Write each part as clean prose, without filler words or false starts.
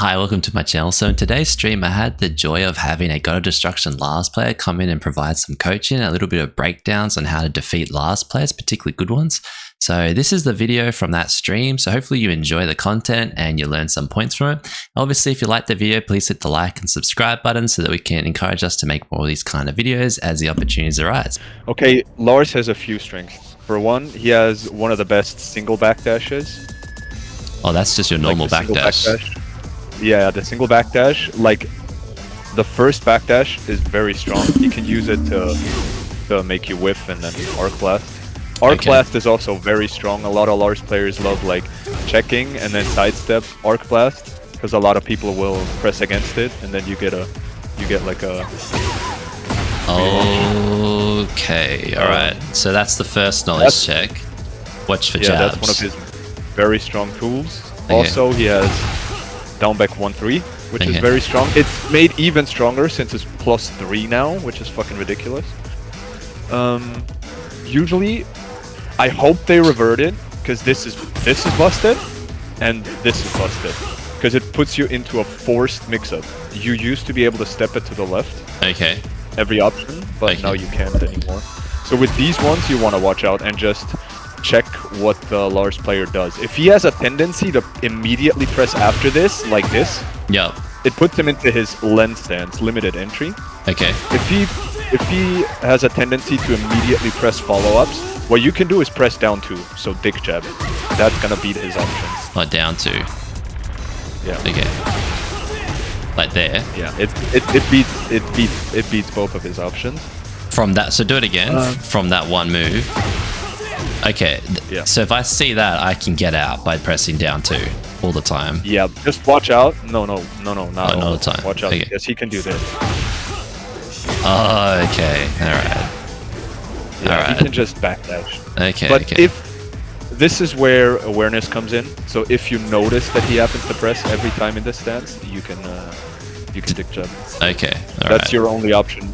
Hi, welcome to my channel. So in today's stream, I had the joy of having a God of Destruction Lars player come in and provide some coaching, a little bit of breakdowns on how to defeat Lars players, particularly good ones. So this is the video from that stream. So hopefully you enjoy the content and you learn some points from it. Obviously, if you like the video, please hit the like and subscribe button so that we can encourage us to make more of these kind of videos as the opportunities arise. Okay, Lars has a few strengths. For one, he has one of the best single backdashes. Oh, that's just your normal backdash. Yeah, the single backdash, like the first backdash is very strong. You can use it to make you whiff and then arc blast. Arc blast is also very strong. A lot of Lars players love like checking and then sidestep arc blast because a lot of people will press against it and then you get like a. Okay, all right. So that's the first knowledge check. Watch for jabs. Yeah, that's one of his very strong tools. Okay. Also, he has down back 1-3, which is very strong. It's made even stronger since it's +3 now, which is fucking ridiculous. Usually, I hope they revert it because this is busted and this is busted because it puts you into a forced mix-up. You used to be able to step it to the left. Okay. Every option, but now you can't anymore. So with these ones, you want to watch out and just check what the Lars player does. If he has a tendency to immediately press after this, like this, it puts him into his lens stance, limited entry. Okay. If he has a tendency to immediately press follow-ups, what you can do is press down 2, so dick jab. That's gonna beat his options. Oh, down 2. Yeah. Okay. Like there. Yeah. It beats both of his options. From that, so do it again. From that one move. Okay, so if I see that, I can get out by pressing down 2 all the time. Yeah, just watch out. No, not all the time. Watch out. Okay. Yes, he can do this. Oh, okay. Alright. Yeah, Alright. he can just backdash. Okay, but if this is where awareness comes in, so if you notice that he happens to press every time in this stance, you can dick jab. Okay, That's your only option.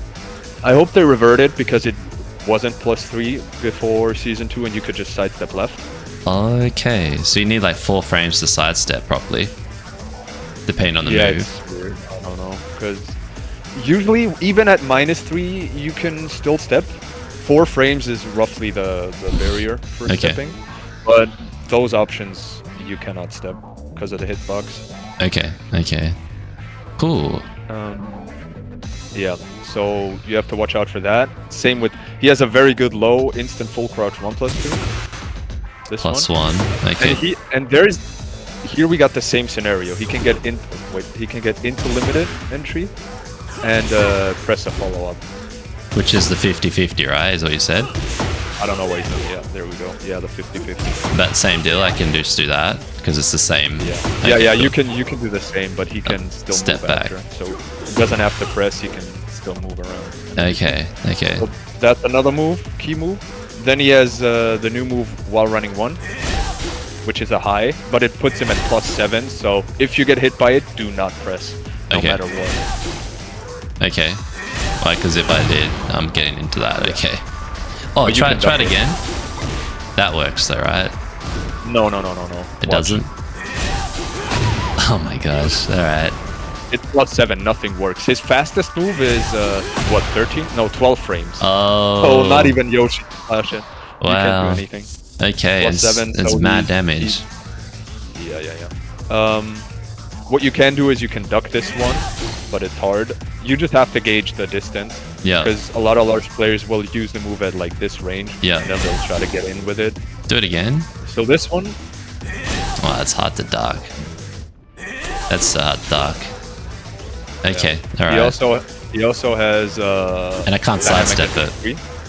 I hope they revert it because it wasn't +3 before Season 2 and you could just sidestep left. Okay, so you need like 4 frames to sidestep properly, depending on the move. It's weird. I don't know, because usually even at -3 you can still step. 4 frames is roughly the barrier for stepping, but those options you cannot step because of the hitbox. Okay, cool. Yeah, so you have to watch out for that. Same with, he has a very good low instant full crouch 1+2. This +1. Okay. And here we got the same scenario. He can get into limited entry and press a follow up. Which is the 50-50, right? Is what you said? I don't know what he said. Yeah, there we go. Yeah, the 50-50. That same deal. I can just do that because it's the same. Yeah. Yeah. You can do the same, but he can still step move back. After, so he doesn't have to press. He can still move around. Okay. So that's another move, key move. Then he has the new move while running 1, which is a high, but it puts him at +7. So if you get hit by it, do not press, no matter what. Okay. Right, because if I did, I'm getting into that. Okay. Oh, try it again. That works though, right? No. It doesn't? Oh my gosh. Alright. It's +7, nothing works. His fastest move is, what, 13? No, 12 frames. Oh, not even Yoshi. Wow. You can't do anything. Okay, +7, it's so mad damage. Yeah. What you can do is you can duck this one, but it's hard. You just have to gauge the distance. Yeah. Because a lot of large players will use the move at like this range. Yeah. And then they'll try to get in with it. Do it again. So this one. Oh, that's hard to duck. That's so hard to duck. Okay. All right. He also has. And I can't sidestep it.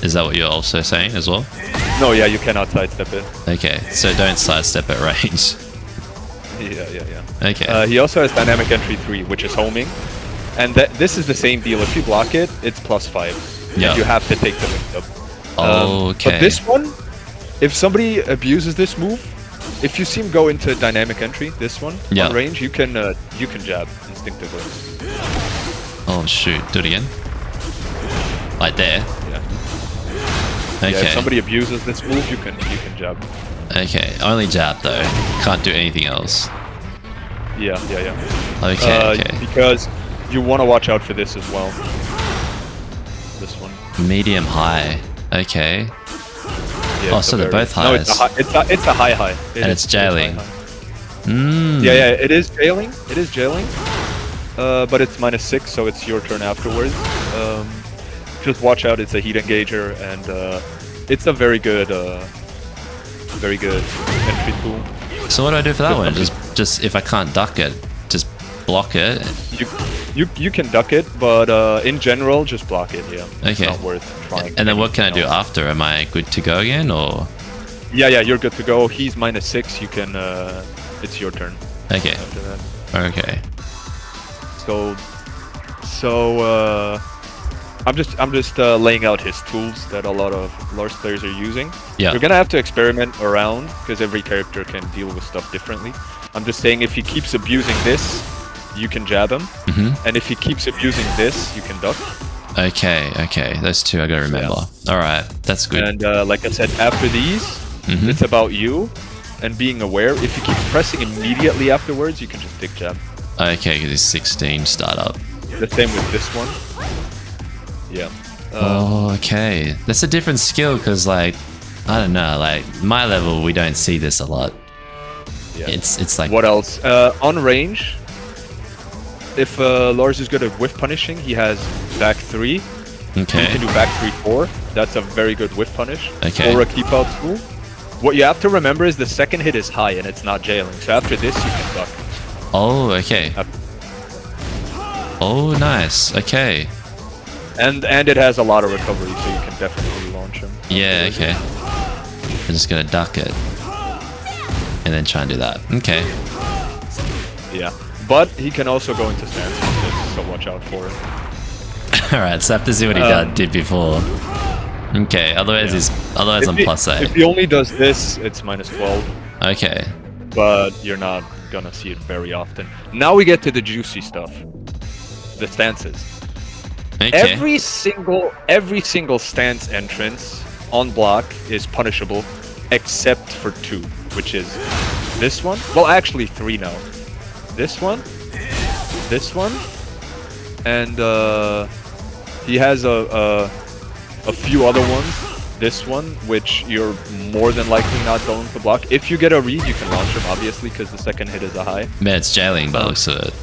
Is that what you're also saying as well? No. Yeah, you cannot sidestep it. Okay. So don't sidestep at range. Yeah. Okay. He also has dynamic entry 3, which is homing. And this is the same deal. If you block it, it's +5. Yeah. You have to take the mix-up. Okay. But this one, if somebody abuses this move, if you see him go into dynamic entry, this one, on range, you can jab instinctively. Oh shoot! Do it again. Like there. Yeah. Okay. Yeah, if somebody abuses this move, you can jab. Okay, only jab though. Can't do anything else. Yeah. Okay. Because you want to watch out for this as well. This one. Medium high. Okay. Yeah, Oh, it's so a they're very- both No, highs. it's a high. And it's jailing. high. Yeah, it is jailing. It is jailing. But it's -6, so it's your turn afterwards. Just watch out. It's a heat engager, and it's a very good entry tool. So what do I do for that one? Just if I can't duck it, just block it. You can duck it, but in general, just block it. Yeah. It's Okay. not worth trying. And then what can I do anything else. after? Am I good to go again, or? Yeah, you're good to go. He's -6. You can. It's your turn Okay. after that. Okay. So I'm just laying out his tools that a lot of Lars players are using. Yeah. You're gonna have to experiment around because every character can deal with stuff differently. I'm just saying if he keeps abusing this, you can jab him, and if he keeps abusing this, you can duck. Okay. Those two I gotta remember. All right, that's good. And like I said, after these, it's about you and being aware. If he keeps pressing immediately afterwards, you can just dick jab. Okay, because it's 16 startup. The same with this one. Yeah. Oh, okay. That's a different skill because, like, I don't know, like my level, we don't see this a lot. Yeah. It's like What else? On range, if Lars is good at whiff punishing, he has back 3. You okay. can do back 3-4. That's a very good whiff punish. Okay. Or a keep out tool. What you have to remember is the second hit is high and it's not jailing. So after this, you can duck. Oh, okay. Oh, nice. Okay. And it has a lot of recovery, so you can definitely launch him. Yeah. Okay. I'm just gonna duck it, and then try and do that. Okay. Yeah. But he can also go into stance with this, so watch out for it. All right. So I have to see what he did before. Okay. Otherwise, otherwise I'm +8. If he only does this, it's -12. Okay. But you're not gonna see it very often. Now we get to the juicy stuff. The stances. Okay. Every single stance entrance on block is punishable, except for 2, which is this one. Well, actually 3 now. This one, and he has a few other ones. This one, which you're more than likely not going to block. If you get a read, you can launch him, obviously, because the second hit is a high. Man, it's jailing by the looks of it.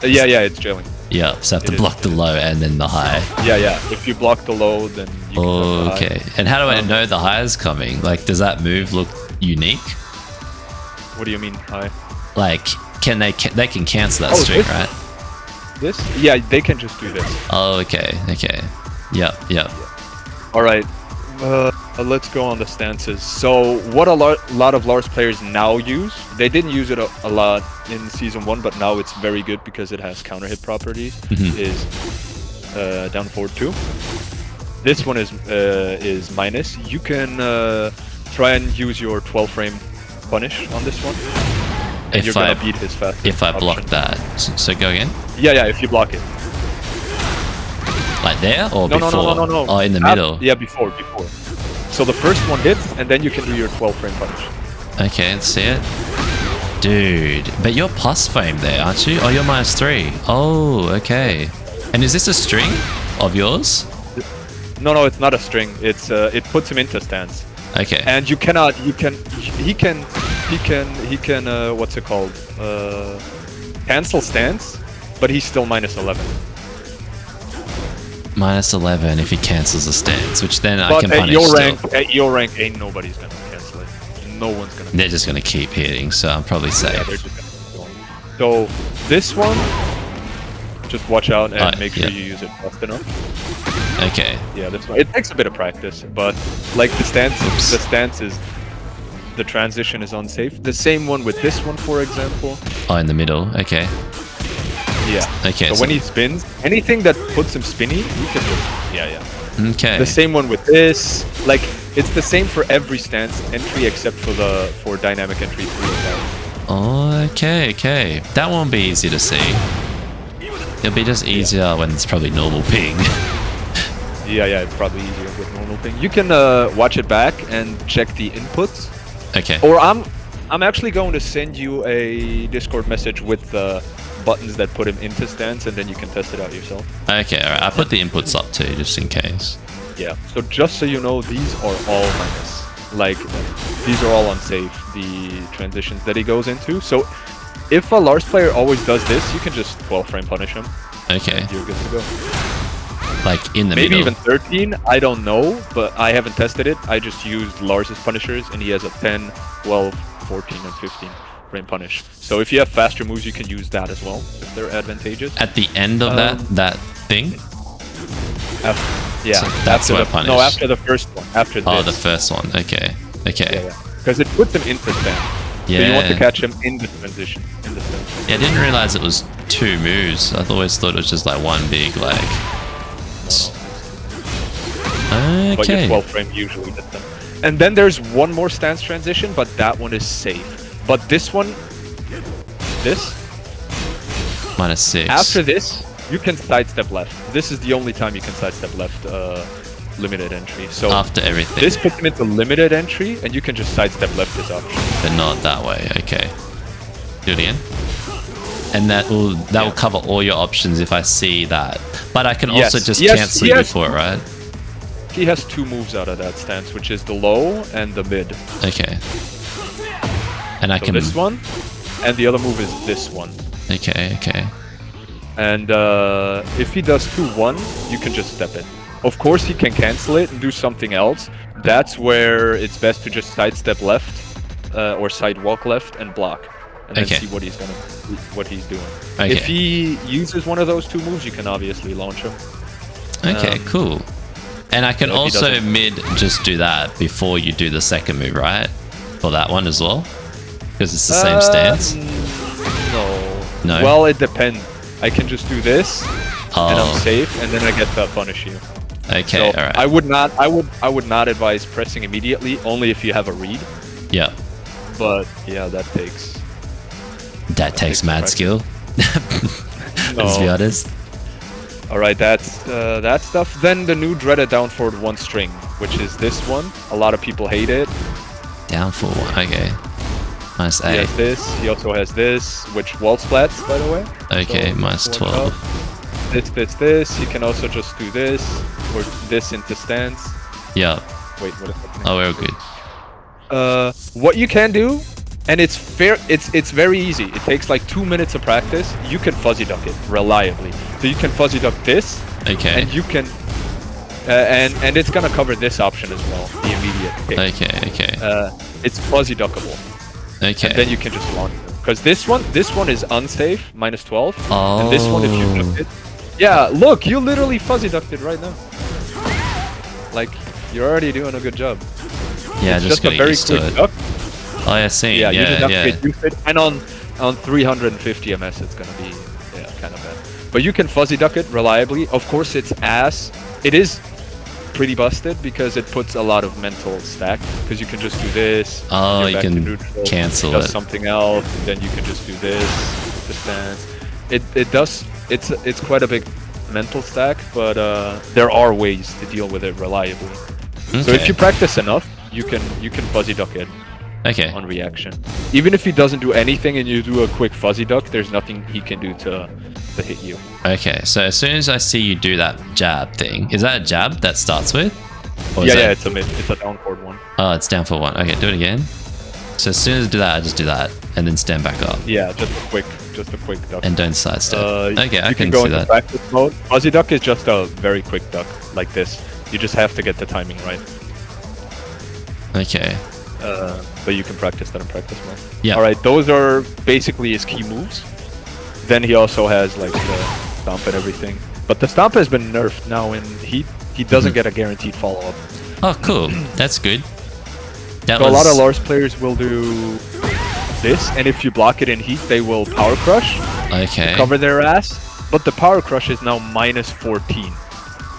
Yeah, it's jailing. Yeah, so I have to block the low and then the high. Yeah. If you block the low, then you can duck the high. Okay. And how do I know the high is coming? Like, does that move look unique? What do you mean high? Like, can they can cancel that string, this? right? This? Yeah, they can just do this. Oh, okay. Yep. All right. Let's go on the stances. So what a lot of Lars players now use, they didn't use it a lot in Season 1, but now it's very good because it has counter hit properties, is down forward 2. This one is minus. You can try and use your 12 frame punish on this one. And you're gonna beat his fast. If I block that. So go again? Yeah, if you block it. Like there or No. before? Oh, in the middle. Yeah, before. So the first one hits, and then you can do your 12 frame punish. Okay, let's see it. Dude, but you're plus frame there, aren't you? Oh, you're -3. Oh, okay. And is this a string of yours? No, it's not a string. It's it puts him into stance. Okay. And he can what's it called? Cancel stance, but he's still -11. -11 if he cancels a stance, which then I can But punish at your rank, ain't nobody's gonna cancel it. No one's gonna. They're just gonna keep hitting, so I'm probably safe. Yeah, they're just gonna keep going. So this one, just watch out and make sure you use it fast enough. Okay. Yeah, this one. It takes a bit of practice, but like the stance is. The transition is unsafe. The same one with this one, for example. Oh, in the middle. Okay. Yeah. Okay. So when he spins, anything that puts him spinny, you can just... Yeah. Okay. The same one with this. Like, it's the same for every stance entry except for dynamic entry 3 and 5. Oh, okay. That won't be easy to see. It'll be just easier when it's probably normal ping. Yeah, it's probably easier with normal ping. You can watch it back and check the inputs. Okay. Or I'm actually going to send you a Discord message with the buttons that put him into stance, and then you can test it out yourself. Okay, alright. I put the inputs up too, just in case. Yeah. So just so you know, these are all minus. Like, these are all unsafe, the transitions that he goes into. So if a Lars player always does this, you can just 12 frame punish him. Okay. And you're good to go. Like in the Maybe middle. even 13, I don't know, but I haven't tested it. I just used Lars's punishers, and he has a 10, 12, 14, and 15 frame punish. So if you have faster moves, you can use that as well, if they're advantageous. At the end of that thing? Yeah. So that's where punish. No, after the first one. After this. Oh, the first one. Okay. Okay. Yeah. Because it puts him into stance. Yeah. So you want to catch him in the transition. Yeah, I didn't realize it was 2 moves. I always thought it was just like one big like. Okay. But your 12 frame usually gets them. And then there's one more stance transition, but that one is safe. But this one, -6. after this, you can sidestep left. This is the only time you can sidestep left limited entry. So after everything. this puts him into limited entry, and you can just sidestep left this option. But not that way. Okay. Do it again. And that will cover all your options if I see that. But I can also just cancel you before, right? He has 2 moves out of that stance, which is the low and the mid. Okay. And I So can this one, and the other move is this one. Okay, okay. And if he does 2-1, you can just step it. Of course, he can cancel it and do something else. That's where it's best to just sidestep left or sidewalk left and block, and then see what he's doing. Okay. If he uses one of those 2 moves, you can obviously launch him. Okay, cool. And I can if he also doesn't- mid just do that before you do the second move, right? For that one as well? Because it's the same stance? No. No? Well, it depends. I can just do this, and I'm safe, and then I get to punish you. Okay, So alright. I would not advise pressing immediately, only if you have a read. Yeah. But yeah, that takes Takes mad practice. skill. Let's be honest. Alright, that's that stuff. Then the new dreaded down forward 1 string, which is this one. A lot of people hate it. Down for 1, okay. -8. He has this. He also has this, which wall splats, by the way. Okay, So, -12. This. He can also just do this, or this into stance. Yeah. Wait, what is happening? Oh, we're good. What you can do, and it's fair. It's very easy. It takes like 2 minutes of practice. You can fuzzy duck it reliably. So you can fuzzy duck this, Okay. and you can, and it's gonna cover this option as well, the immediate hit. Okay. It's fuzzy duckable. Okay. And then you can just launch it. Because this one is unsafe, -12. Oh. And this one, if you duck it, yeah, look, you literally fuzzy ducked it right now. Like, you're already doing a good job. Yeah, It's just a got very used to quick it. duck. Oh, yeah, see. Yeah, you just have Yeah. to get used to it. And on 350 ms, it's gonna be kind of bad. But you can fuzzy duck it reliably. Of course, it's ass. It is pretty busted because it puts a lot of mental stack. Because you can just do this. Oh, you're you back to can neutral, cancel does it. something else, and then you can just do this. The stance. It does. It's quite a big mental stack, but there are ways to deal with it reliably. So if Okay. you practice enough, you can fuzzy duck it Okay. on reaction. Even if he doesn't do anything and you do a quick fuzzy duck, there's nothing he can do to hit you. Okay, so as soon as I see you do that jab thing, is that a jab that starts with? Or is Yeah, that- it's a mid. It's a down forward one. Oh, it's down for 1. Okay, do it again. So as soon as I do that, I just do that, and then stand back up, Yeah, just a quick duck. and don't sidestep. Okay, I you can go see into that. practice mode. Fuzzy duck is just a very quick duck, like this. You just have to get the timing right. Okay. But you can practice that in practice mode. Yeah. All right, those are basically his key moves. Then he also has like the stomp and everything. But the stomp has been nerfed now, and he doesn't get a guaranteed follow up. Oh, cool. That's good. That So was a lot of Lars players will do this, and if you block it in heat, they will power crush, okay. cover their ass. But the power crush is now -14.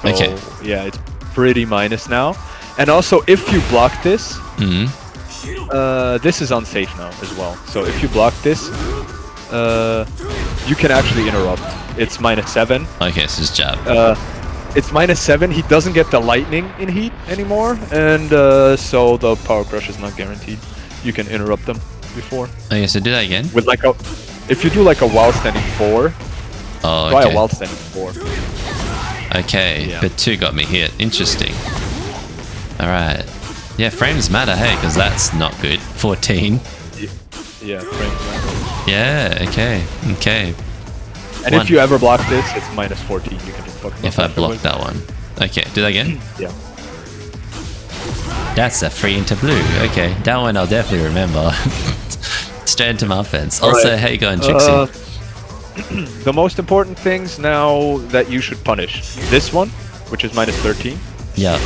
So, Okay. yeah, it's pretty minus now. And also, if you block this, Mhm. this is unsafe now as well. So if you block this, you can actually interrupt. It's -7. Okay, so just jab. It's -7. He doesn't get the lightning in heat anymore, and so the power crush is not guaranteed. You can interrupt them. before. Okay, so do that again. With like a, if you do like a while standing 4, Oh, try okay. a while standing 4. Okay, Yeah. but 2 got me hit. Interesting. Alright. Yeah, frames matter, hey, because that's not good. 14. Yeah, frames matter. Yeah, okay. Okay. And if you ever block this, it's minus 14. You can just fuck them If up I block afterwards. that one. Okay, do that again. Yeah. That's a free into blue. Okay, that one I'll definitely remember. Straight into my offense. All Also, right. how you going, Trixie? The most important things now that you should punish. This one, which is minus 13. Yeah.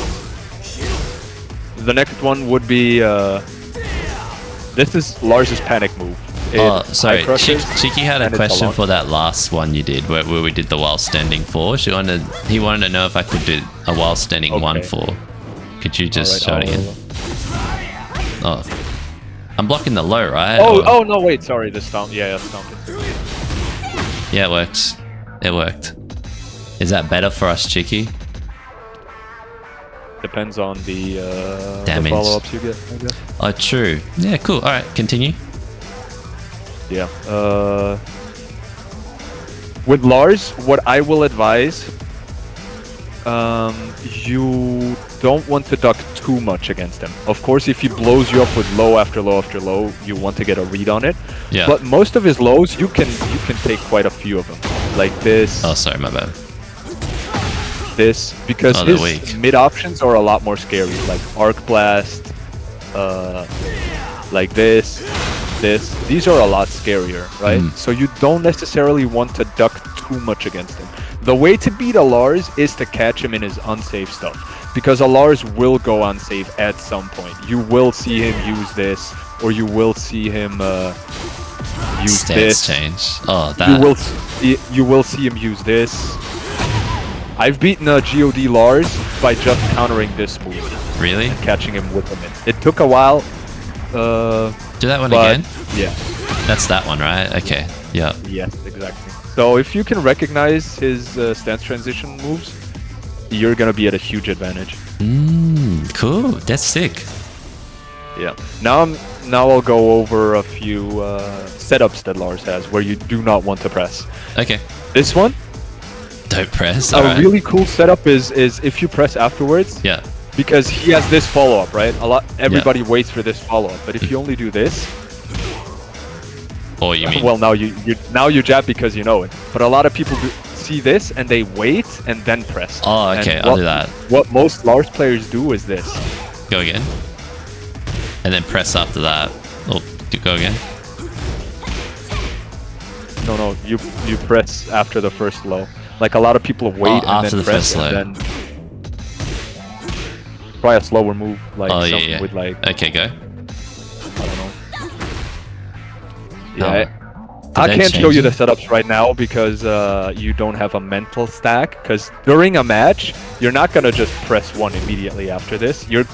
The next one would be, this is Lars's panic move. Oh, sorry. Eye crushes, Cheeky had a and it's question launch. for that last one you did, where we did the while standing 4. He wanted to know if I could do a while standing Okay. 1-4. Could you just show Alright, it again? Oh. I'm blocking the low, right? Oh no, wait, sorry, the stomp. Yeah, stomp. Yeah, it works. It worked. Is that better for us, Cheeky? Depends on the Damage. follow-ups you get, I guess. Oh, true. Yeah, cool. Alright, continue. Yeah. With Lars, what I will advise, you don't want to duck too much against him. Of course, if he blows you up with low after low after low, you want to get a read on it. Yeah. But most of his lows, you can take quite a few of them, like this, Oh, sorry, my bad. this, because Oh, they're his weak. mid options are a lot more scary, like Arc Blast, like this. These are a lot scarier, right? So you don't necessarily want to duck too much against him. The way to beat a Lars is to catch him in his unsafe stuff, because a Lars will go unsafe at some point. You will see him use this, or you will see him use Stance this. change. Oh, that. You will see him use this. I've beaten a GOD Lars by just countering this move, Really? catching him with him. It took a while. Do that one But again? yeah, That's that one, right? Okay. Yeah. yes, exactly. So if you can recognize his stance transition moves, you're gonna be at a huge advantage. Cool. That's sick. Yeah. Now I'll go over a few setups that Lars has where you do not want to press. Okay. This one, Don't press. a Alright. really cool setup is if you press afterwards, Yeah. because he has this follow-up, right? Everybody waits for this follow-up, but if you only do this, Or you mean? well, now you jab because you know it. But a lot of people see this and they wait and then press. Oh, okay. And I'll do that. What most Lars players do is this. Go again. And then press after that. Oh, go again. No, you press after the first low. Like a lot of people wait and after then the press first low. and then try a slower move, like Oh, something yeah. with like Okay, go. I don't know. Yeah, Did I they can't show change you the it? setups right now because you don't have a mental stack. Because during a match, you're not gonna just press one immediately after this. You're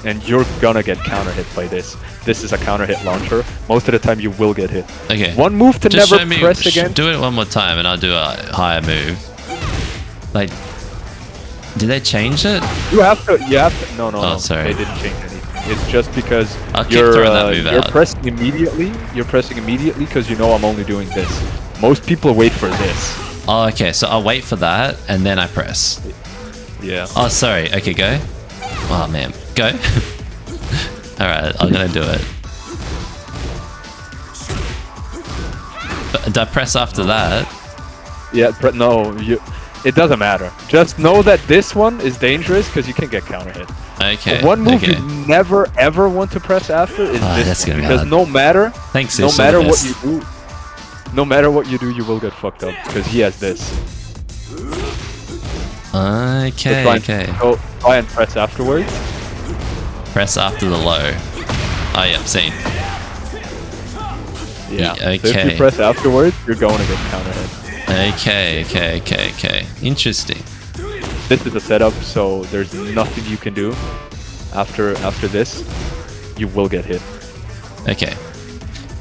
gonna get counter hit by this. This is a counter hit launcher. Most of the time, you will get hit. Okay. One move to Just never show me. press again. Do it one more time, and I'll do a higher move. Like, did they change it? You have to. No, Oh, sorry. They didn't change anything. It's just because I'll keep you're throwing that move you're out. pressing immediately. You're pressing immediately because you know I'm only doing this. Most people wait for this. Oh, okay. So I'll wait for that, and then I press. Yeah. Oh, sorry. Okay, go. Oh man, go. All right, I'm gonna do it. But do I press after that? Yeah. No. It doesn't matter. Just know that this one is dangerous because you can get counter hit. Okay. One move okay. you never ever want to press after is Ah, this that's one, gonna be because hard. no matter Thanks. no Ish, all matter the what best. you do, no matter what you do, you will get fucked up because he has this. Okay. So Okay. try and press afterwards. Press after the low. Oh, yeah, seen. Yeah. So if Okay. you press afterwards, you're going to get counter hit. Okay. Interesting. This is a setup, so there's nothing you can do after this. You will get hit. Okay.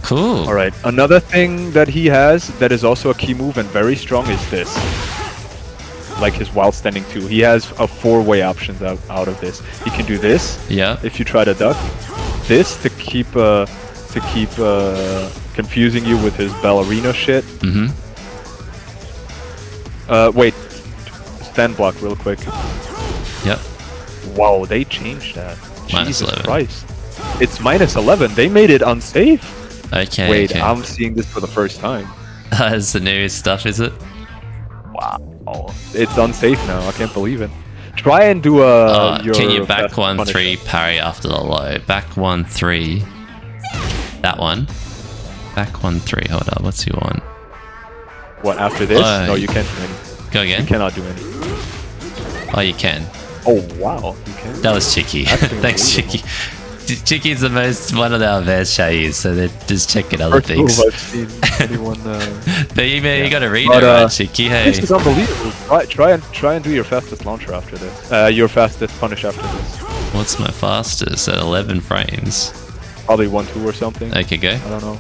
Cool. All right. Another thing that he has that is also a key move and very strong is this. Like his wild standing 2. He has a 4-way options out of this. He can do this Yeah. if you try to duck. This to keep to keep confusing you with his ballerina shit. Mm-hmm. Wait, stand block real quick. Yep. Wow, they changed that. Minus Jesus 11. Christ. It's minus 11. They made it unsafe. Okay. Wait, okay. I'm seeing this for the first time. That's the new stuff, is it? Wow. It's unsafe now. I can't believe it. Try and do a. Can you back fast 1-3 punish. parry after the low? Back 1-3. That one. Back 1-3. Hold up. What's your one? What, after this? Oh, No, you can't do any. Go again. You cannot do any. Oh, you can. Oh, wow. You can. That was Chicky. Thanks, Chicky. Chicky's one of our best Shays, so they're just checking other First move things. I've seen anyone. But you got to read But, it, right, Chicky? Hey. This is unbelievable. Try and do your fastest launcher after this. Your fastest punish after this. What's my fastest? At 11 frames. Probably 1-2 or something. Okay, go. I don't know.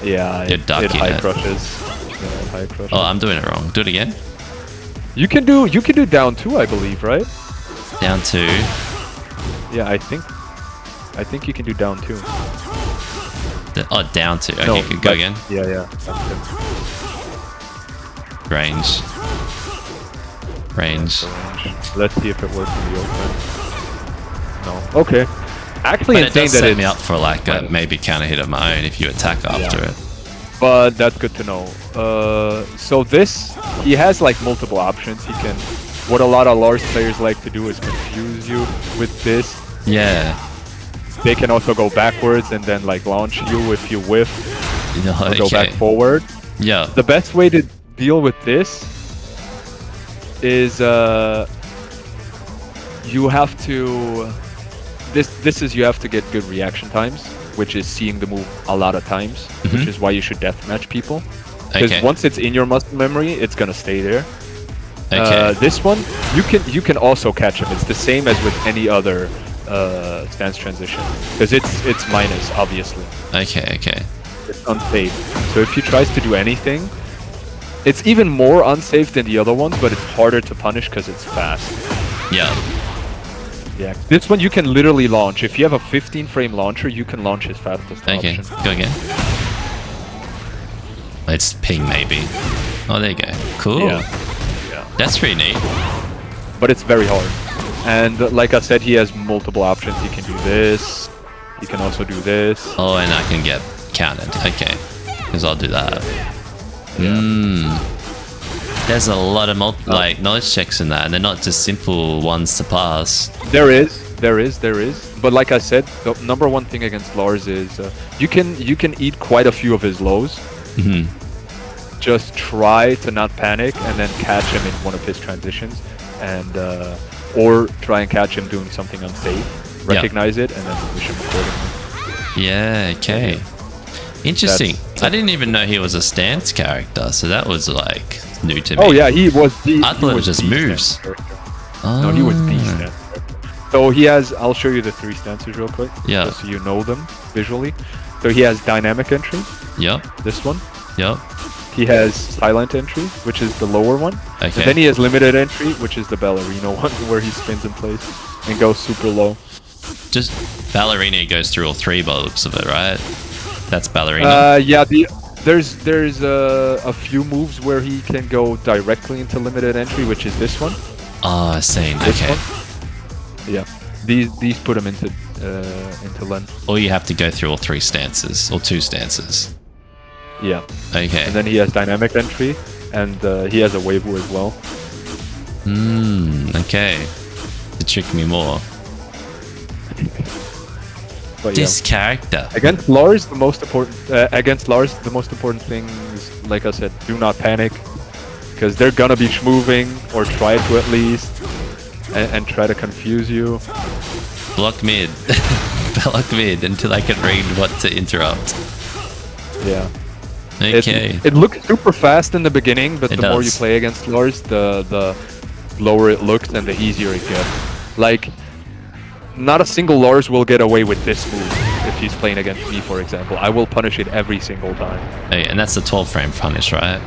Yeah, You're it ducking high it. crushes. Yeah, it high crushes. Oh, I'm doing it wrong. Do it again. You can do down 2, I believe, right? Down 2. Yeah, I think you can do down 2. Oh, down 2. Okay, No, go but- again. Yeah, down 2. Range. Range. So range. Let's see if it works in the open. No. Okay. Actually, But it insane does that set it's me up for like a maybe counter hit of my own if you attack after it. But that's good to know. So this, he has like multiple options. He can, what a lot of Lars players like to do is confuse you with this. Yeah. They can also go backwards and then like launch you if you whiff. No, Or go back okay. forward. Yeah. The best way to deal with this is you have to. This is you have to get good reaction times, which is seeing the move a lot of times, which is why you should deathmatch people. Because Okay. once it's in your muscle memory, it's gonna stay there. Okay. This one, you can also catch him. It's the same as with any other stance transition, because it's minus, obviously. Okay. It's unsafe. So if he tries to do anything, it's even more unsafe than the other ones, but it's harder to punish because it's fast. Yeah. Yeah. This one you can literally launch. If you have a 15 frame launcher, you can launch his fastest Okay. option. Go again. It's ping maybe. Oh, there you go. Cool. Yeah. That's pretty neat. But it's very hard. And like I said, he has multiple options. He can do this. He can also do this. Oh, and I can get counted. Okay. Because I'll do that. There's a lot of like knowledge checks in that, and they're not just simple ones to pass. There is. But like I said, the number one thing against Lars is you can eat quite a few of his lows. Just try to not panic and then catch him in one of his transitions, and or try and catch him doing something unsafe. Recognize it and then push him accordingly. Yeah. Okay. Interesting. I didn't even know he was a stance character, so that was like new to me. Oh yeah, he was the. I thought it was just moves. stance character. No, he was the stance character. So he has. I'll show you the 3 stances real quick. Yeah. Just so you know them visually. So he has dynamic entry. Yep. This one. Yep. He has silent entry, which is the lower one. Okay. And then he has limited entry, which is the ballerina one, where he spins in place and goes super low. Just ballerina goes through all 3 by the looks of it, right? That's ballerina. Yeah. There's a few moves where he can go directly into limited entry, which is this one. Oh, I see. This Okay. one. Yeah. These put him into Len. Or you have to go through all 3 stances, or 2 stances. Yeah. Okay. And then he has dynamic entry, and he has a Weibo as well. Okay. To trick me more. But This character. against Lars, the most important thing is, like I said, do not panic, because they're gonna be schmoving or try to at least, and try to confuse you. Block mid. Block mid until I can read what to interrupt. Yeah. Okay. It looks super fast in the beginning, but It the more you does. play against Lars, the slower it looks and the easier it gets. Like, not a single Lars will get away with this move if he's playing against me, for example. I will punish it every single time. Okay, and that's the 12 frame punish, right?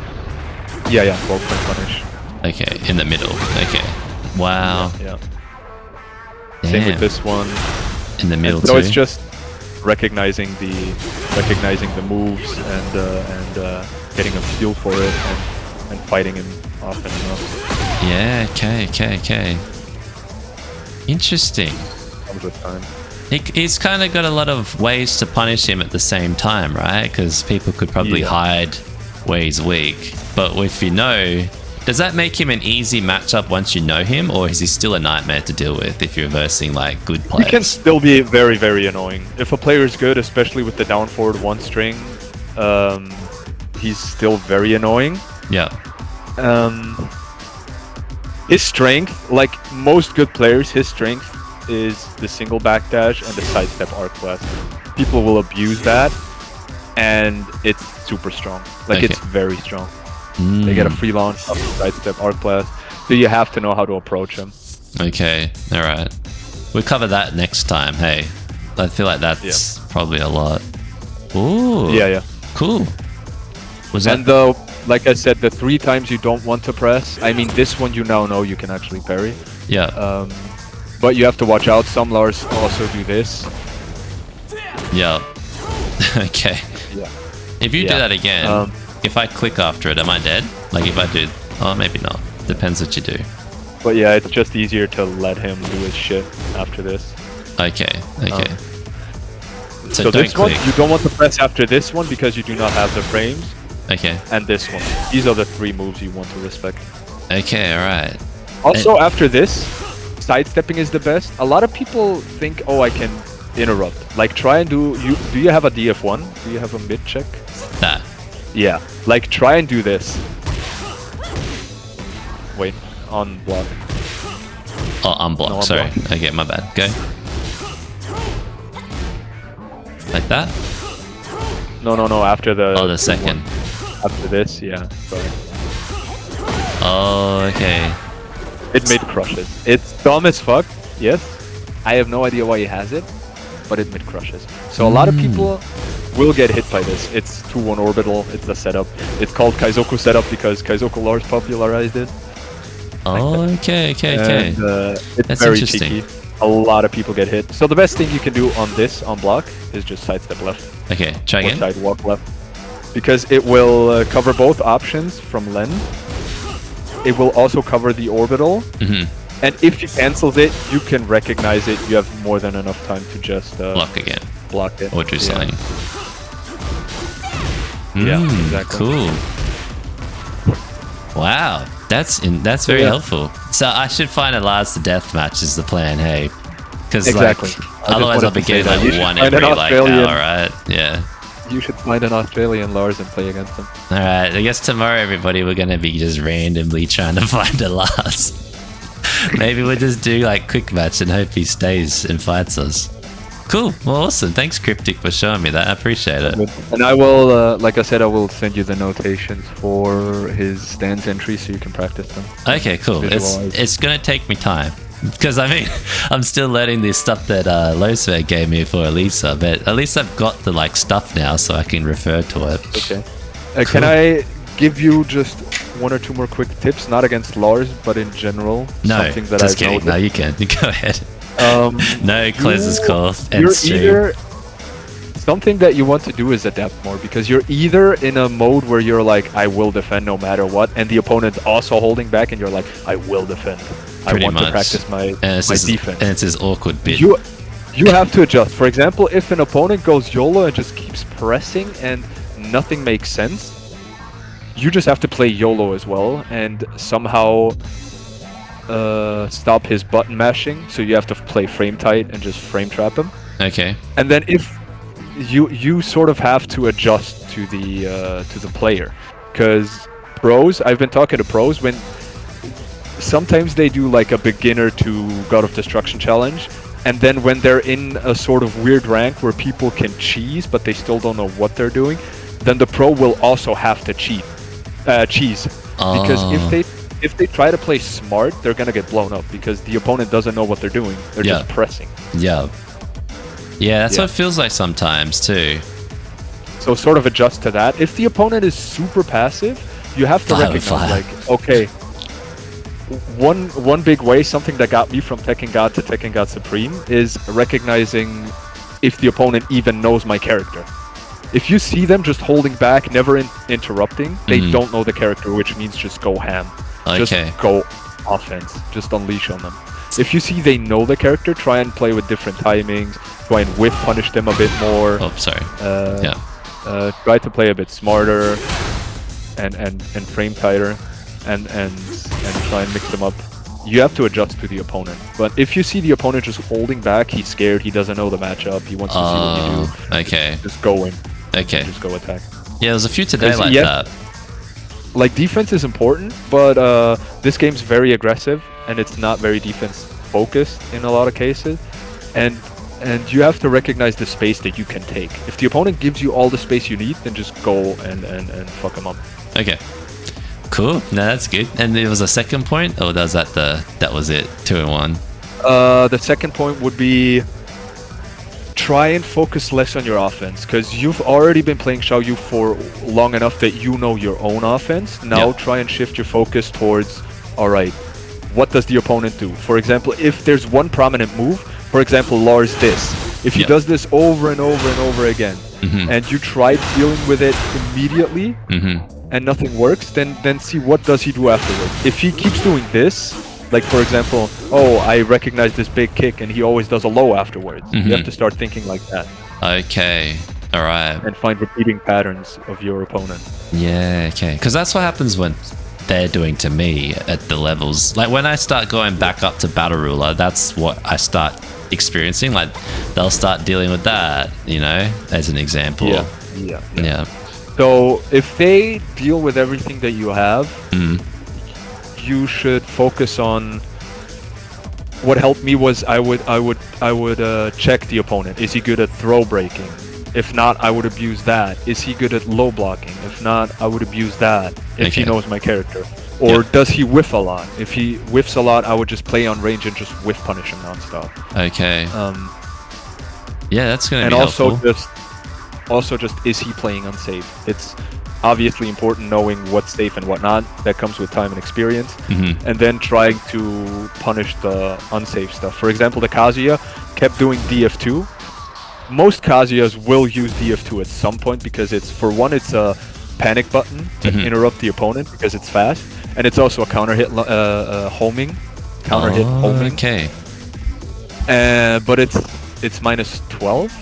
Yeah, 12 frame punish. Okay, in the middle. Okay. Wow. Yeah. Damn. Same with this one. In the middle so too. it's just recognizing the moves and getting a feel for it and fighting him often enough. Yeah. Okay. Interesting. Comes with time. He's kind of got a lot of ways to punish him at the same time, right? Because people could probably hide where he's weak. But if you know, does that make him an easy matchup once you know him, or is he still a nightmare to deal with if you're versing like good players? He can still be very, very annoying. If a player is good, especially with the down forward one string, he's still very annoying. Yeah. His strength, like most good players, his strength is the single backdash and the sidestep arc blast. People will abuse that, and it's super strong. Like it's very strong. They get a free launch of the sidestep arc blast, so you have to know how to approach him. Okay, all right. We'll cover that next time. Hey, I feel like that's probably a lot. Ooh. Yeah. Cool. Was that? And though, like I said, the 3 times you don't want to press. I mean, this one you now know you can actually parry. Yeah. But you have to watch out. Some Lars also do this. Yeah. Okay. Yeah. If you do that again, if I click after it, am I dead? Like if I do, oh, maybe not. Depends what you do. But yeah, it's just easier to let him do his shit after this. Okay. So don't this click. one, you don't want to press after this one because you do not have the frames. Okay. And this one. These are the 3 moves you want to respect. Okay, alright. Also, after this, sidestepping is the best. A lot of people think, oh, I can interrupt. Like, try and do you have a DF1? Do you have a mid check? That. Yeah. Like, try and do this. Wait, on block. Oh, unblock, No, sorry. unblock. Okay, my bad. Go. Like that? No, after the... Oh, the second. After this, yeah. Sorry. Oh, okay. It mid crushes. It's dumb as fuck, yes. I have no idea why he has it, but it mid crushes. So a lot of people will get hit by this. It's 2-1 orbital, it's a setup. It's called Kaizoku setup because Kaizoku Lars popularized it. Oh, okay. And, it's That's very interesting. cheeky. A lot of people get hit. So the best thing you can do on this, on block, is just sidestep left. Okay, try Or again. sidewalk left. Because it will cover both options from Len. It will also cover the orbital. And if he cancels it, you can recognize it. You have more than enough time to just Block again. block it. Or do something. Yeah, exactly. Cool. Wow, that's very helpful. So I should find a last death match is the plan, hey? Because Exactly. otherwise I'll be getting like You should one find every an like Australian- hour, right? Yeah. You should find an Australian Lars and play against him. All right. I guess tomorrow, everybody, we're gonna be just randomly trying to find a last. Maybe we'll just do like quick match and hope he stays and fights us. Cool. Well, awesome. Thanks, Kriptic, for showing me that. I appreciate it. And I will, like I said, I will send you the notations for his stance entry so you can practice them. Okay, cool. It's gonna take me time because I mean I'm still learning this stuff that Losberg gave me for Elisa, but at least I've got the like stuff now so I can refer to it. Okay. Can I give you just 1 or 2 more quick tips, not against Lars, but in general? No, something that just I've kidding. noticed. No, you can. Go ahead. No closes call. You're either something that you want to do is adapt more because you're either in a mode where you're like, I will defend no matter what, and the opponent's also holding back, and you're like, I will defend. Pretty I want much. to practice my defense. And it's this awkward bit. You have to adjust. For example, if an opponent goes YOLO and just keeps pressing and nothing makes sense, you just have to play YOLO as well and somehow stop his button mashing. So you have to play frame tight and just frame trap him. Okay. And then if you sort of have to adjust to the player, because pros, I've been talking to pros when sometimes they do like a beginner to God of Destruction challenge, and then when they're in a sort of weird rank where people can cheese but they still don't know what they're doing, then the pro will also have to cheese because if they try to play smart, they're gonna get blown up because the opponent doesn't know what they're doing. They're just pressing. Yeah, that's what it feels like sometimes too. So sort of adjust to that. If the opponent is super passive, you have to recognize like, okay, one big way, something that got me from Tekken God to Tekken God Supreme, is recognizing if the opponent even knows my character. If you see them just holding back, never interrupting, they don't know the character, which means just go ham. Just go offense. Just unleash on them. If you see they know the character, try and play with different timings. Try and whiff punish them a bit more. Oh, sorry. Try to play a bit smarter and frame tighter, and try and mix them up. You have to adjust to the opponent. But if you see the opponent just holding back, he's scared, he doesn't know the matchup, he wants to see what you do. Okay. Just go in. Okay. Just go attack. Yeah, there's a few today like that. Like, defense is important, but this game's very aggressive, and it's not very defense focused in a lot of cases. And you have to recognize the space that you can take. If the opponent gives you all the space you need, then just go and fuck them up. Okay. Cool. No, that's good. And there was a second point, or was that that was it? 2 and 1. The second point would be try and focus less on your offense, because you've already been playing Xiaoyu for long enough that you know your own offense. Now try and shift your focus towards, all right, what does the opponent do? For example, if there's one prominent move, for example, Lars this. If he does this over and over and over again, and you try dealing with it immediately, and nothing works, then see what does he do afterwards. If he keeps doing this, like for example, oh, I recognize this big kick and he always does a low afterwards. You have to start thinking like that. Okay. All right. And find repeating patterns of your opponent. Yeah, okay. Because that's what happens when they're doing to me at the levels. Like when I start going back up to Battle Ruler, that's what I start experiencing. Like they'll start dealing with that, you know, as an example. Yeah. So if they deal with everything that you have, you should focus on. What helped me was I would check the opponent. Is he good at throw breaking? If not, I would abuse that. Is he good at low blocking? If not, I would abuse that. If he knows my character. Or does he whiff a lot? If he whiffs a lot, I would just play on range and just whiff punish him nonstop. Okay. Yeah, that's gonna be helpful. helpful. Also just is he playing unsafe? It's obviously important knowing what's safe and whatnot. That comes with time and experience. And then trying to punish the unsafe stuff. For example, the Kazuya kept doing DF2. Most Kazuyas will use DF2 at some point because it's, for one, it's a panic button to interrupt the opponent because it's fast, and it's also a counter hit homing. Counter hit homing. Okay. But it's minus 12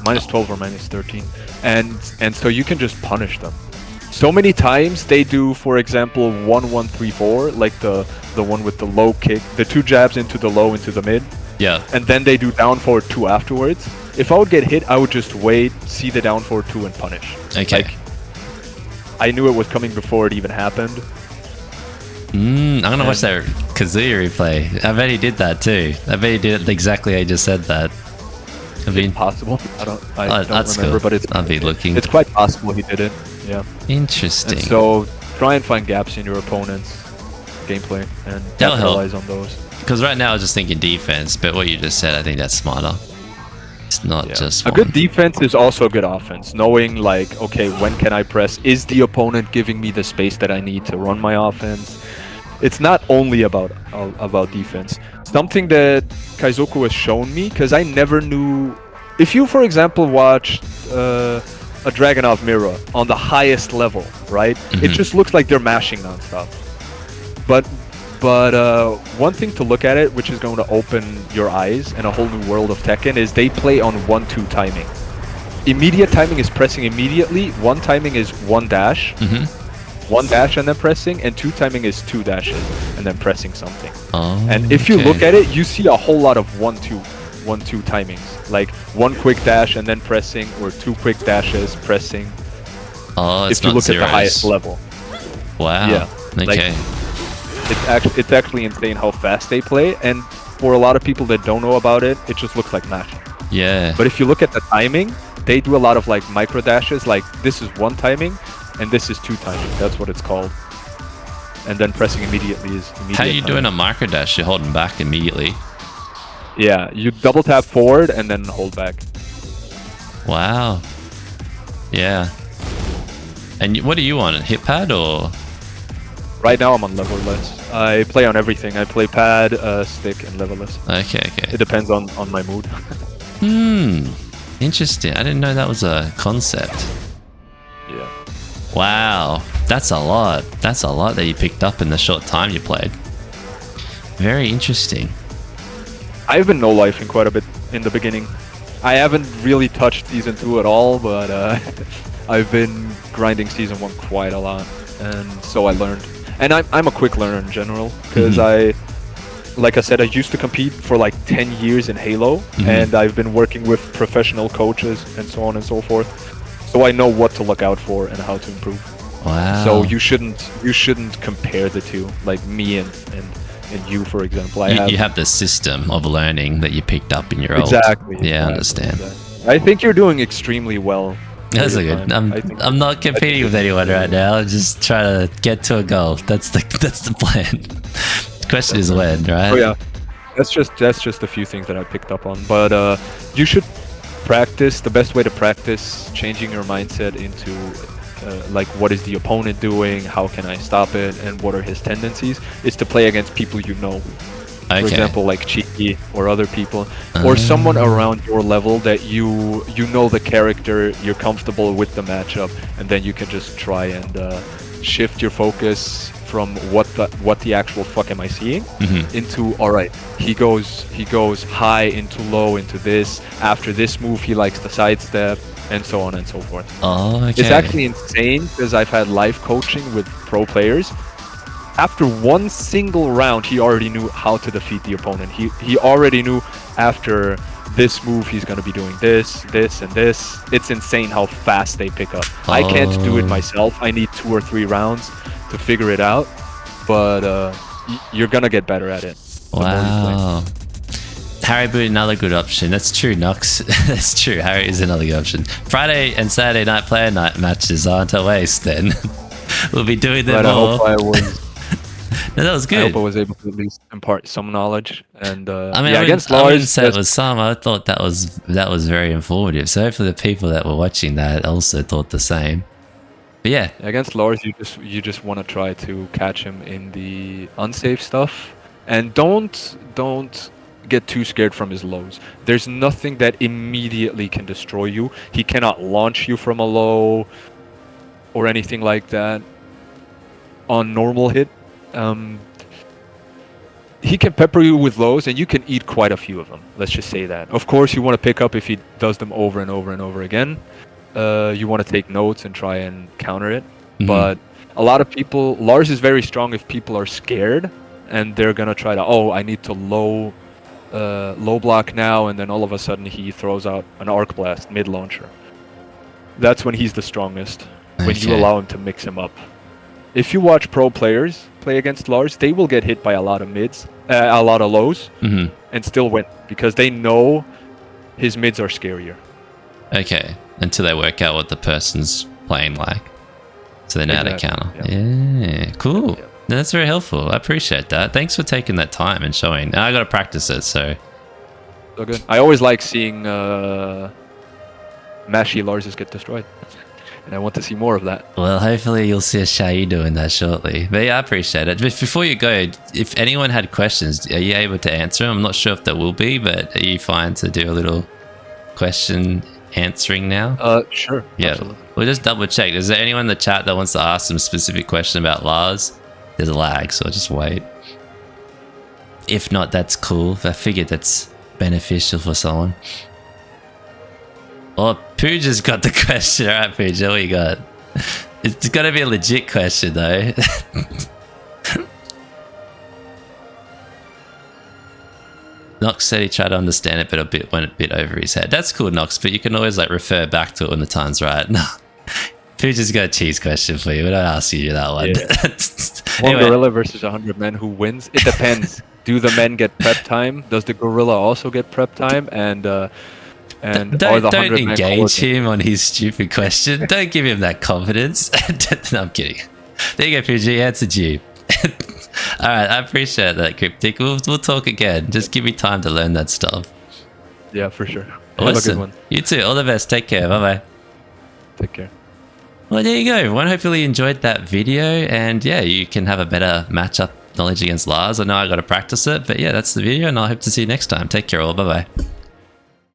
or minus 13, and so you can just punish them. So many times they do, for example, 1-1-3-4, like the one with the low kick, the 2 jabs into the low into the mid. Yeah. And then they do down forward 2 afterwards. If I would get hit, I would just wait, see the down forward 2 and punish. Okay. Like, I knew it was coming before it even happened. I'm gonna watch that Kazuya replay. I bet he did that too. I bet he did it exactly how you just said that. I mean, possible. I don't remember, but I'll be looking. It's quite possible he did it. Yeah. Interesting. And so try and find gaps in your opponent's gameplay and capitalize on those. Because right now I was just thinking defense, but what you just said, I think that's smarter. It's not just one. A good defense is also good offense. Knowing like, okay, when can I press? Is the opponent giving me the space that I need to run my offense? It's not only about defense. Something that Kaizoku has shown me, because I never knew. If you, for example, watched a Dragunov Mirror on the highest level, right? It just looks like they're mashing nonstop. But one thing to look at it, which is going to open your eyes and a whole new world of Tekken, is they play on 1-2 timing. Immediate timing is pressing immediately. 1 timing is 1 dash. 1 dash and then pressing, and 2 timing is 2 dashes and then pressing something. And if you look at it, you see a whole lot of 1-2 timings, like 1 quick dash and then pressing, or 2 quick dashes pressing. If you look zeros. at the highest level. Wow. Yeah. Okay. It's actually insane how fast they play, and for a lot of people that don't know about it, it just looks like mashing. Yeah. But if you look at the timing, they do a lot of like micro dashes, like this is 1 timing and this is 2 timing. That's what it's called. And then pressing immediately is immediate. How are you doing a micro dash? You're holding back immediately. Yeah, you double tap forward and then hold back. Wow. Yeah. And what do you want? A hit pad or? Right now I'm on leverless. I play on everything. I play pad, stick, and leverless. Okay, okay. It depends on my mood. Interesting. I didn't know that was a concept. Yeah. Wow, that's a lot. That's a lot that you picked up in the short time you played. Very interesting. I've been no-lifing quite a bit in the beginning. I haven't really touched Season 2 at all, but I've been grinding Season 1 quite a lot, and so I learned. And I'm a quick learner in general, because like I said, I used to compete for like 10 years in Halo, and I've been working with professional coaches and so on and so forth. So I know what to look out for and how to improve. Wow. So you shouldn't compare the two, like me and you, for example. You have the system of learning that you picked up in your old. Exactly. Yeah, I understand. Exactly. I think you're doing extremely well. That's a good. I'm not competing with anyone right now. I'm just trying to get to a goal. That's the plan. The question is when, right? Oh yeah, that's just a few things that I picked up on. But you should practice. The best way to practice changing your mindset into like, what is the opponent doing? How can I stop it? And what are his tendencies? Is to play against people you know. For example, like Cheeky or other people, or someone around your level that you know the character, you're comfortable with the matchup, and then you can just try and shift your focus from what the actual fuck am I seeing into, all right, he goes high into low into this. After this move, he likes the sidestep, and so on and so forth. Oh, okay. It's actually insane because I've had live coaching with pro players. After one single round, he already knew how to defeat the opponent. He already knew after this move he's going to be doing this, and this. It's insane how fast they pick up. I can't do it myself. I need 2 or 3 rounds to figure it out, but you're going to get better at it. Wow. Harry Boot, another good option. That's true, Nox. That's true. Harry is another good option. Friday and Saturday night player night matches aren't a waste then. We'll be doing them more. No, that was good. I hope I was able to at least impart some knowledge. And I mean, yeah, against Lars, I wouldn't say it was some. I thought that was very informative. So hopefully the people that were watching that also thought the same. But yeah, against Lars, you just want to try to catch him in the unsafe stuff, and don't get too scared from his lows. There's nothing that immediately can destroy you. He cannot launch you from a low or anything like that on normal hit. He can pepper you with lows, and you can eat quite a few of them. Let's just say that. Of course, you want to pick up if he does them over and over and over again. You want to take notes and try and counter it. But a lot of people, Lars is very strong if people are scared, and they're gonna try to, I need to low block now, and then all of a sudden he throws out an arc blast mid launcher. That's when he's the strongest. When you allow him to mix him up. If you watch pro players play against Lars, they will get hit by a lot of mids, a lot of lows, and still win because they know his mids are scarier. Okay, until they work out what the person's playing like, so they know how to counter. Yeah, cool. Yeah. No, that's very helpful. I appreciate that. Thanks for taking that time and showing. And I got to practice it, so. So good. I always like seeing mashy Larses get destroyed. And I want to see more of that. Well, hopefully you'll see a Shai doing that shortly. But yeah, I appreciate it. But before you go, if anyone had questions, are you able to answer them? I'm not sure if there will be, but are you fine to do a little question answering now? Sure. Yeah, absolutely. We'll just double check. Is there anyone in the chat that wants to ask some specific question about Lars? There's a lag, so I'll just wait. If not, that's cool. I figured that's beneficial for someone. Oh, Pooja's got the question. All right, Pooja, what you got? It's got to be a legit question, though. Nox said he tried to understand it, but went a bit over his head. That's cool, Nox, but you can always like refer back to it when the time's right. No, Pooja's got a cheese question for you. We don't ask you that one. Yeah. One gorilla versus 100 men. Who wins? It depends. Do the men get prep time? Does the gorilla also get prep time? And don't engage him on his stupid question. Don't give him that confidence. No, I'm kidding. There you go, PG. Answered you. All right, I appreciate that, Kriptic. We'll talk again. Just give me time to learn that stuff. Yeah, for sure. Awesome. Have a good one. You too. All the best. Take care. Bye bye. Take care. Well, there you go, everyone. Hopefully you enjoyed that video, and yeah, you can have a better matchup knowledge against Lars. I know I got to practice it, but yeah, that's the video, and I hope to see you next time. Take care all. Bye bye.